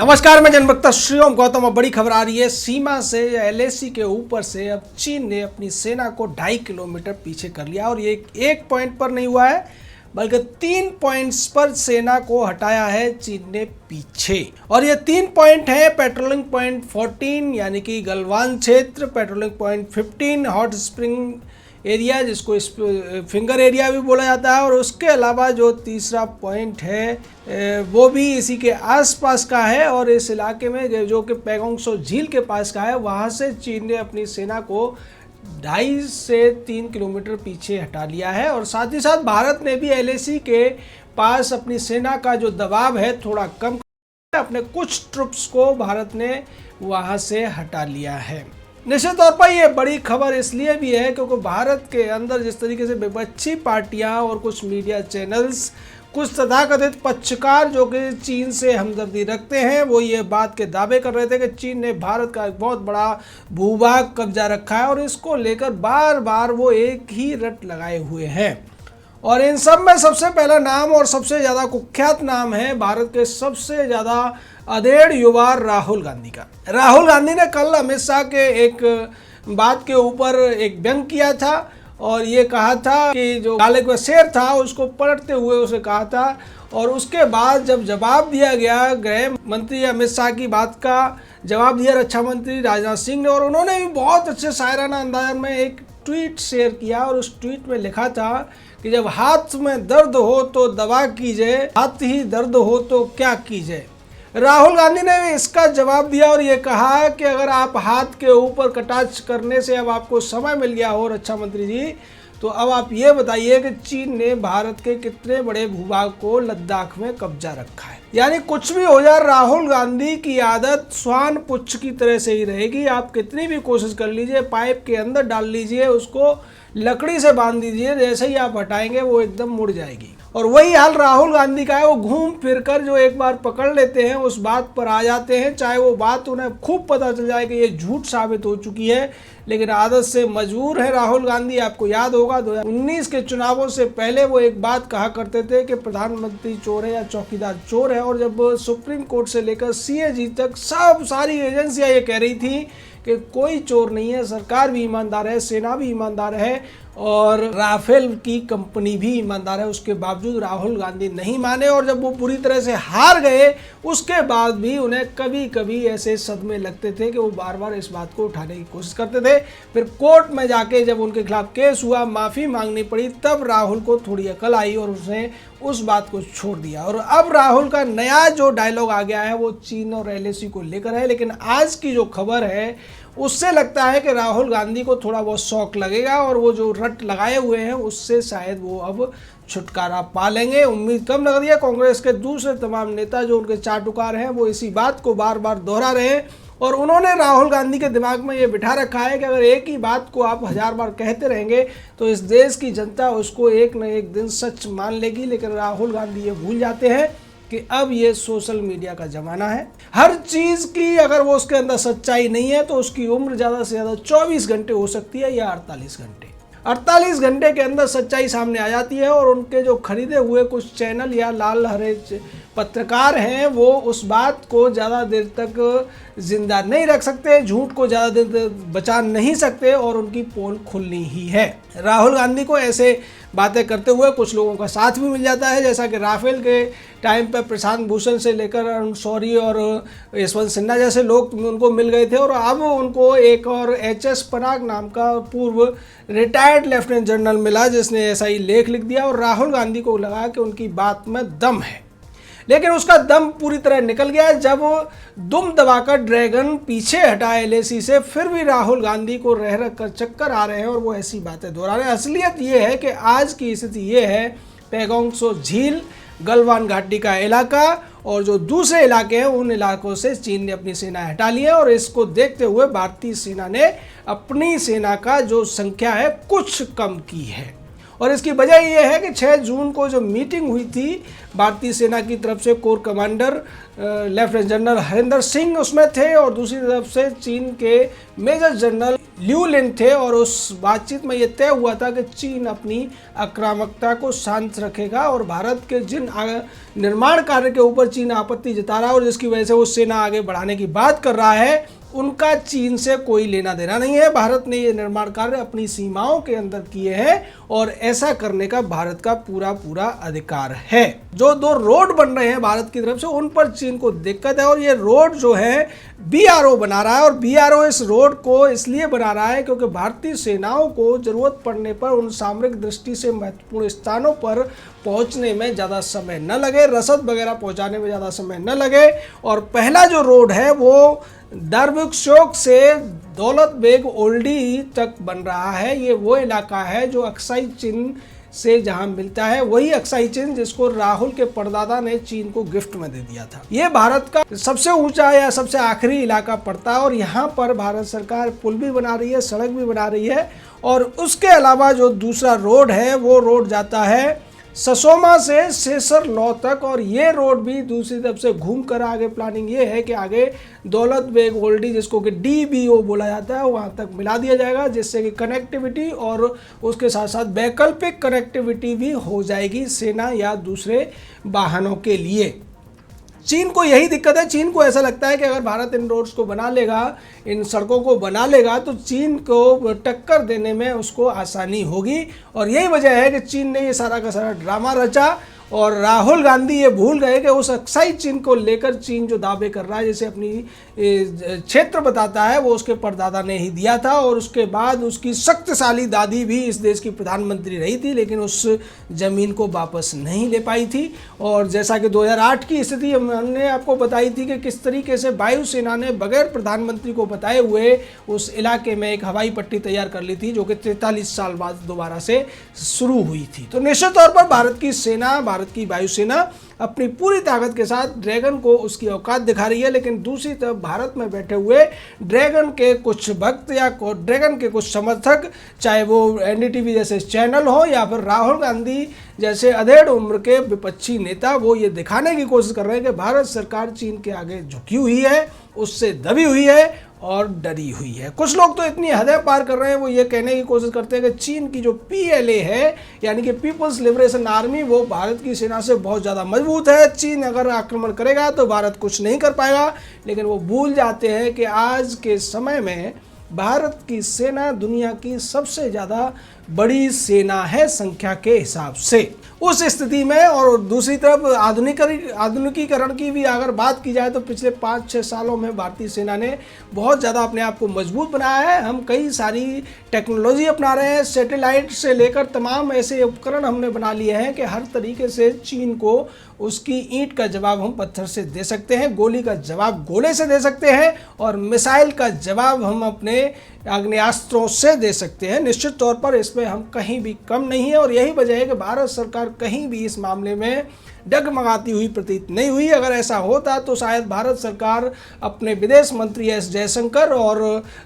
नमस्कार, मैं जनभक्त श्रीओम गौतम। अब बड़ी खबर आ रही है सीमा से, एलएसी के ऊपर से। अब चीन ने अपनी सेना को 2.5 किलोमीटर पीछे कर लिया और ये एक पॉइंट पर नहीं हुआ है बल्कि 3 पॉइंट्स पर सेना को हटाया है चीन ने पीछे। और ये 3 पॉइंट हैं: पेट्रोलिंग पॉइंट 14 यानी कि गलवान क्षेत्र, patrolling point 15 hot spring area जिसको फिंगर एरिया भी बोला जाता है, और उसके अलावा जो तीसरा पॉइंट है वो भी इसी के आसपास का है। और इस इलाके में जो कि पैगोंग त्सो झील के पास का है, वहाँ से चीन ने अपनी सेना को 2.5 से 3 किलोमीटर पीछे हटा लिया है। और साथ ही साथ भारत ने भी एलएसी के पास अपनी सेना का जो दबाव है थोड़ा कम, अपने कुछ ट्रुप्स को भारत ने वहाँ से हटा लिया है। निश्चित तौर पर यह बड़ी खबर इसलिए भी है क्योंकि भारत के अंदर जिस तरीके से विपक्षी पार्टियां और कुछ मीडिया चैनल्स, कुछ तथाकथित पक्षकार जो कि चीन से हमदर्दी रखते हैं, वो ये बात के दावे कर रहे थे कि चीन ने भारत का एक बहुत बड़ा भूभाग कब्जा रखा है और इसको लेकर बार बार वो एक ही रट लगाए हुए हैं। और इन सब में सबसे पहला नाम और सबसे ज़्यादा कुख्यात नाम है भारत के सबसे ज़्यादा अधेड़ युवा राहुल गांधी का। राहुल गांधी ने कल अमित शाह के एक बात के ऊपर एक व्यंग किया था और ये कहा था कि जो काले का शेर था उसको पलटते हुए उसे कहा था। और उसके बाद जब जवाब दिया गया, गृह मंत्री अमित शाह की बात का जवाब दिया रक्षा मंत्री राजनाथ सिंह ने, और उन्होंने भी बहुत अच्छे शायराना अंदाज में एक ट्वीट शेयर किया। और उस ट्वीट में लिखा था कि जब हाथ में दर्द हो तो दवा कीजिए, हाथ ही दर्द हो तो क्या कीजिए। राहुल गांधी ने इसका जवाब दिया और ये कहा कि अगर आप हाथ के ऊपर कटाक्ष करने से अब आपको समय मिल गया हो रक्षा मंत्री जी, तो अब आप ये बताइए कि चीन ने भारत के कितने बड़े भूभाग को लद्दाख में कब्जा रखा है। यानी कुछ भी हो जाए, राहुल गांधी की आदत स्वान पुच्छ की तरह से ही रहेगी। आप कितनी भी कोशिश कर लीजिए, पाइप के अंदर डाल लीजिए, उसको लकड़ी से बांध दीजिए, जैसे ही आप हटाएंगे वो एकदम मुड़ जाएगी। और वही हाल राहुल गांधी का है। वो घूम फिर कर जो एक बार पकड़ लेते हैं उस बात पर आ जाते हैं, चाहे वो बात उन्हें खूब पता चल जाए कि ये झूठ साबित हो चुकी है, लेकिन आदत से मजबूर है राहुल गांधी। आपको याद होगा 2019 के चुनावों से पहले वो एक बात कहा करते थे कि प्रधानमंत्री चोर है या चौकीदार चोर है। और जब सुप्रीम कोर्ट से लेकर सीएजी तक सारी एजेंसियां ये कह रही थी कि कोई चोर नहीं है, सरकार भी ईमानदार है, सेना भी ईमानदार है और राफेल की कंपनी भी ईमानदार है, उसके बावजूद राहुल गांधी नहीं माने। और जब वो पूरी तरह से हार गए उसके बाद भी उन्हें कभी कभी ऐसे सदमे लगते थे कि वो बार बार इस बात को उठाने की कोशिश करते थे। फिर कोर्ट में जाके जब उनके खिलाफ केस हुआ, माफ़ी मांगनी पड़ी, तब राहुल को थोड़ी अकल आई और उसने उस बात को छोड़ दिया। और अब राहुल का नया जो डायलॉग आ गया है वो चीन और एलएसी को लेकर है। लेकिन आज की जो खबर है उससे लगता है कि राहुल गांधी को थोड़ा बहुत शौक लगेगा और वो जो रट लगाए हुए हैं उससे शायद वो अब छुटकारा पा लेंगे। उम्मीद कम लग रही है। कांग्रेस के दूसरे तमाम नेता जो उनके चाटुकार हैं वो इसी बात को बार बार दोहरा रहे हैं और उन्होंने राहुल गांधी के दिमाग में ये बिठा रखा है कि अगर एक ही बात को आप 1000 बार कहते रहेंगे तो इस देश की जनता उसको एक न एक दिन सच मान लेगी। लेकिन राहुल गांधी ये भूल जाते हैं कि अब ये सोशल मीडिया का ज़माना है। हर चीज़ की अगर वो उसके अंदर सच्चाई नहीं है तो उसकी उम्र ज़्यादा से ज़्यादा 24 घंटे हो सकती है या 48 घंटे। 48 घंटे के अंदर सच्चाई सामने आ जाती है और उनके जो खरीदे हुए कुछ चैनल या लाल हरे पत्रकार हैं वो उस बात को ज़्यादा देर तक जिंदा नहीं रख सकते, झूठ को ज़्यादा देर तक बचा नहीं सकते और उनकी पोल खुलनी ही है। राहुल गांधी को ऐसे बातें करते हुए कुछ लोगों का साथ भी मिल जाता है, जैसा कि राफेल के टाइम पर प्रशांत भूषण से लेकर अरुण शौरी और यशवंत सिन्हा जैसे लोग उनको मिल गए थे। और अब उनको एक और एचएस पराग नाम का पूर्व रिटायर्ड लेफ्टिनेंट जनरल मिला जिसने ऐसा ही लेख लिख दिया और राहुल गांधी को लगा कि उनकी बात में दम है। लेकिन उसका दम पूरी तरह निकल गया जब दुम दबाकर ड्रैगन पीछे हटा एलएसी से। फिर भी राहुल गांधी को रह रख कर चक्कर आ रहे हैं और वो ऐसी बातें दोहरा रहे हैं। असलियत ये है कि आज की स्थिति ये है, पैगोंग त्सो झील, गलवान घाटी का इलाका और जो दूसरे इलाके हैं उन इलाकों से चीन ने अपनी सेना हटा ली है। और इसको देखते हुए भारतीय सेना ने अपनी सेना का जो संख्या है कुछ कम की है। और इसकी वजह ये है कि 6 जून को जो मीटिंग हुई थी भारतीय सेना की तरफ से, core commander lieutenant general Harinder Singh उसमें थे और दूसरी तरफ से चीन के मेजर जनरल लिू लिन थे, और उस बातचीत में ये तय हुआ था कि चीन अपनी आक्रामकता को शांत रखेगा और भारत के जिन निर्माण कार्य के ऊपर चीन आपत्ति जता रहा है और जिसकी वजह से वो सेना आगे बढ़ाने की बात कर रहा है, उनका चीन से कोई लेना देना नहीं है। भारत ने ये निर्माण कार्य अपनी सीमाओं के अंदर किए हैं और ऐसा करने का भारत का पूरा पूरा अधिकार है। जो 2 रोड बन रहे हैं भारत की तरफ से, उन पर चीन को दिक्कत है और ये रोड जो है BRO बना रहा है, और BRO इस रोड को इसलिए बना रहा है क्योंकि भारतीय सेनाओं को जरूरत पड़ने पर उन सामरिक दृष्टि से महत्वपूर्ण स्थानों पर पहुंचने में ज़्यादा समय न लगे, रसद वगैरह पहुंचाने में ज़्यादा समय न लगे। और पहला जो रोड है वो दरबुकशोक से दौलत बेग ओल्डी तक बन रहा है। ये वो इलाका है जो अक्साई चीन से जहां मिलता है, वही अक्साई चीन जिसको राहुल के परदादा ने चीन को गिफ्ट में दे दिया था। ये भारत का सबसे ऊंचा या सबसे आखिरी इलाका पड़ता है और यहाँ पर भारत सरकार पुल भी बना रही है, सड़क भी बना रही है। और उसके अलावा जो दूसरा रोड है वो रोड जाता है ससोमा से सेसर लॉ तक, और ये रोड भी दूसरी तरफ से घूम कर आगे प्लानिंग ये है कि आगे दौलत बेग ओल्डी, जिसको कि DBO बोला जाता है, वहाँ तक मिला दिया जाएगा, जिससे कि कनेक्टिविटी और उसके साथ साथ वैकल्पिक कनेक्टिविटी भी हो जाएगी सेना या दूसरे वाहनों के लिए। चीन को यही दिक्कत है। चीन को ऐसा लगता है कि अगर भारत इन रोड्स को बना लेगा, इन सड़कों को बना लेगा, तो चीन को टक्कर देने में उसको आसानी होगी। और यही वजह है कि चीन ने ये सारा का सारा ड्रामा रचा और राहुल गांधी ये भूल गए कि उस अक्साई चीन को लेकर चीन जो दावे कर रहा है, जैसे अपनी क्षेत्र बताता है, वो उसके परदादा ने ही दिया था। और उसके बाद उसकी शक्तिशाली दादी भी इस देश की प्रधानमंत्री रही थी, लेकिन उस जमीन को वापस नहीं ले पाई थी। और जैसा कि 2008 की स्थिति हमने आपको बताई थी कि किस तरीके से वायुसेना ने बगैर प्रधानमंत्री को बताए हुए उस इलाके में एक हवाई पट्टी तैयार कर ली थी, जो कि 43 साल बाद दोबारा से शुरू हुई थी। तो निश्चित तौर पर भारत की सेना, भारत की वायुसेना अपनी पूरी ताकत के साथ ड्रैगन को उसकी औकात दिखा रही है, लेकिन दूसरी तरफ भारत में बैठे हुए ड्रैगन के कुछ भक्त या ड्रैगन के कुछ समर्थक, चाहे वो NDTV जैसे चैनल हो या फिर राहुल गांधी जैसे अधेड़ उम्र के विपक्षी नेता, वो ये दिखाने की कोशिश कर रहे हैं कि भारत सरकार चीन के आगे झुकी हुई है, उससे दबी हुई है और डरी हुई है। कुछ लोग तो इतनी हदें पार कर रहे हैं, वो ये कहने की कोशिश करते हैं कि चीन की जो PLA है, यानी कि पीपल्स लिबरेशन आर्मी, वो भारत की सेना से बहुत ज़्यादा मजबूत है। चीन अगर आक्रमण करेगा तो भारत कुछ नहीं कर पाएगा। लेकिन वो भूल जाते हैं कि आज के समय में भारत की सेना दुनिया की सबसे ज़्यादा बड़ी सेना है संख्या के हिसाब से। उस स्थिति में, और दूसरी तरफ आधुनिकीकरण की भी अगर बात की जाए तो पिछले 5-6 सालों में भारतीय सेना ने बहुत ज़्यादा अपने आप को मजबूत बनाया है। हम कई सारी टेक्नोलॉजी अपना रहे हैं, सैटेलाइट से लेकर तमाम ऐसे उपकरण हमने बना लिए हैं कि हर तरीके से चीन को उसकी ईंट का जवाब हम पत्थर से दे सकते हैं, गोली का जवाब गोले से दे सकते हैं और मिसाइल का जवाब हम अपने आग्नेयास्त्रों से दे सकते हैं। निश्चित तौर पर इसमें हम कहीं भी कम नहीं है और यही वजह है कि भारत सरकार कहीं भी इस मामले में डगमगाती हुई प्रतीत नहीं हुई। अगर ऐसा होता तो शायद भारत सरकार अपने विदेश मंत्री एस जयशंकर और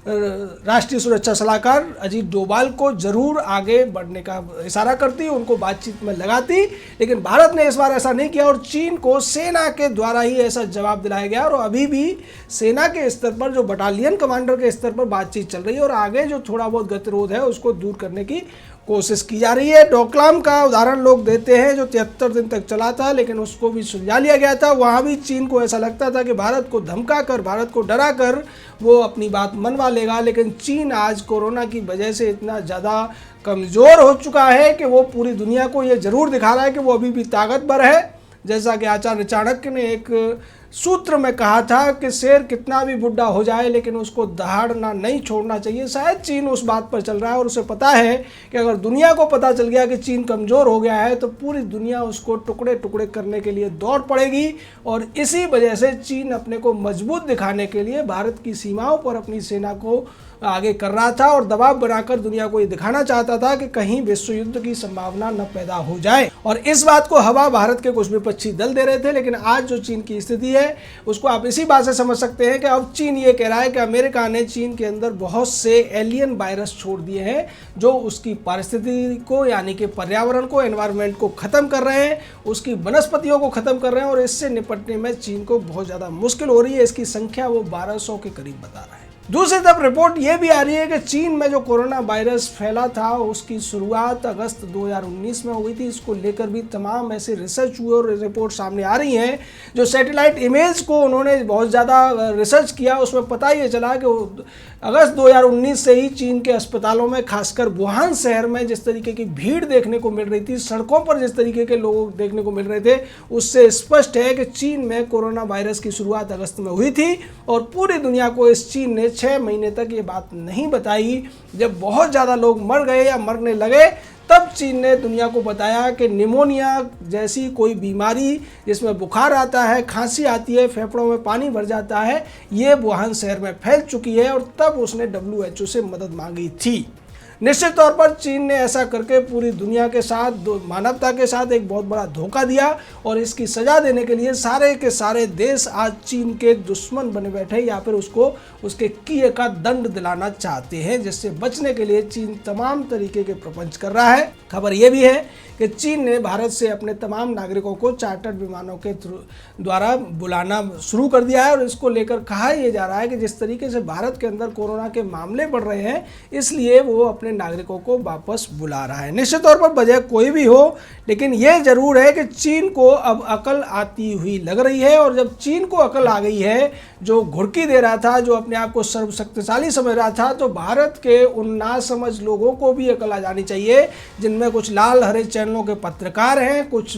राष्ट्रीय सुरक्षा सलाहकार अजीत डोभाल को जरूर आगे बढ़ने का इशारा करती, उनको बातचीत में लगाती। लेकिन भारत ने इस बार ऐसा नहीं किया और चीन को सेना के द्वारा ही ऐसा जवाब दिलाया गया। और अभी भी सेना के स्तर पर, जो बटालियन कमांडर के स्तर पर बातचीत चल रही है और आगे जो थोड़ा बहुत गतिरोध है उसको दूर करने की कोशिश की जा रही है। डोकलाम का उदाहरण लोग देते हैं जो 73 दिन तक चला था, लेकिन उसको भी सुलझा लिया गया था। वहाँ भी चीन को ऐसा लगता था कि भारत को धमका कर, भारत को डरा कर वो अपनी बात मनवा लेगा। लेकिन चीन आज कोरोना की वजह से इतना ज़्यादा कमज़ोर हो चुका है कि वो पूरी दुनिया को ये ज़रूर दिखा रहा है कि वो अभी भी ताकतवर है। जैसा कि आचार्य चाणक्य ने एक सूत्र में कहा था कि शेर कितना भी बुढ़ा हो जाए लेकिन उसको दहाड़ना नहीं छोड़ना चाहिए। शायद चीन उस बात पर चल रहा है और उसे पता है कि अगर दुनिया को पता चल गया कि चीन कमज़ोर हो गया है तो पूरी दुनिया उसको टुकड़े टुकड़े करने के लिए दौड़ पड़ेगी। और इसी वजह से चीन अपने को मजबूत दिखाने के लिए भारत की सीमाओं पर अपनी सेना को आगे कर रहा था और दबाव बनाकर दुनिया को ये दिखाना चाहता था कि कहीं विश्व युद्ध की संभावना न पैदा हो जाए। और इस बात को हवा भारत के कुछ विपक्षी दल दे रहे थे। लेकिन आज जो चीन की स्थिति है उसको आप इसी बात से समझ सकते हैं कि अब चीन ये कह रहा है कि अमेरिका ने चीन के अंदर बहुत से एलियन वायरस छोड़ दिए हैं जो उसकी पारिस्थितिकी को यानी कि पर्यावरण को, एनवायरनमेंट को खत्म कर रहे हैं, उसकी वनस्पतियों को खत्म कर रहे हैं और इससे निपटने में चीन को बहुत ज़्यादा मुश्किल हो रही है। इसकी संख्या वो 1200 के करीब बता रहा है। दूसरी तरफ रिपोर्ट ये भी आ रही है कि चीन में जो कोरोना वायरस फैला था उसकी शुरुआत अगस्त 2019 में हुई थी। इसको लेकर भी तमाम ऐसे रिसर्च हुए और रिपोर्ट सामने आ रही हैं। जो सैटेलाइट इमेज को उन्होंने बहुत ज़्यादा रिसर्च किया उसमें पता ये चला कि अगस्त 2019 से ही चीन के अस्पतालों में, खासकर वुहान शहर में जिस तरीके की भीड़ देखने को मिल रही थी, सड़कों पर जिस तरीके के लोग देखने को मिल रहे थे, उससे स्पष्ट है कि चीन में कोरोना वायरस की शुरुआत अगस्त में हुई थी। और पूरी दुनिया को इस चीन ने 6 महीने तक ये बात नहीं बताई। जब बहुत ज़्यादा लोग मर गए या मरने लगे तब चीन ने दुनिया को बताया कि निमोनिया जैसी कोई बीमारी जिसमें बुखार आता है, खांसी आती है, फेफड़ों में पानी भर जाता है, ये वुहान शहर में फैल चुकी है। और तब उसने WHO से मदद मांगी थी। निश्चित तौर पर चीन ने ऐसा करके पूरी दुनिया के साथ, मानवता के साथ एक बहुत बड़ा धोखा दिया और इसकी सजा देने के लिए सारे के सारे देश आज चीन के दुश्मन बने बैठे या फिर उसको उसके किए का दंड दिलाना चाहते हैं, जिससे बचने के लिए चीन तमाम तरीके के प्रपंच कर रहा है। खबर यह भी है कि चीन ने भारत से अपने तमाम नागरिकों को चार्टर्ड विमानों के द्वारा बुलाना शुरू कर दिया है और इसको लेकर कहा यह जा रहा है कि जिस तरीके से भारत के अंदर कोरोना के मामले बढ़ रहे हैं इसलिए वो अपने नागरिकों को वापस बुला रहा है। निश्चित तौर पर वजह कोई भी हो, लेकिन यह जरूर है कि चीन को अब अकल आती हुई लग रही है। और जब चीन को अकल आ गई है, जो घुड़की दे रहा था, जो अपने आप को सर्वशक्तिशाली समझ रहा था, तो भारत के उन नासमझ लोगों को भी अकल आ जानी चाहिए, जिनमें कुछ लाल हरे चैनलों के पत्रकार हैं, कुछ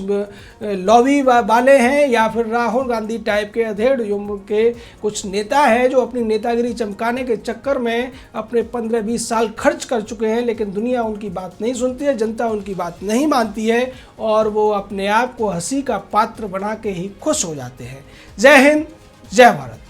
लॉबी वाले हैं या फिर राहुल गांधी टाइप के अधेड़ उम्र के कुछ नेता हैं जो अपनी नेतागिरी चमकाने के चक्कर में अपने 15-20 साल खर्च कर चुके हैं। लेकिन दुनिया उनकी बात नहीं सुनती है, जनता उनकी बात नहीं मानती है और वो अपने आप को हंसी का पात्र बना के ही खुश हो जाते हैं। जय हिंद, जय भारत।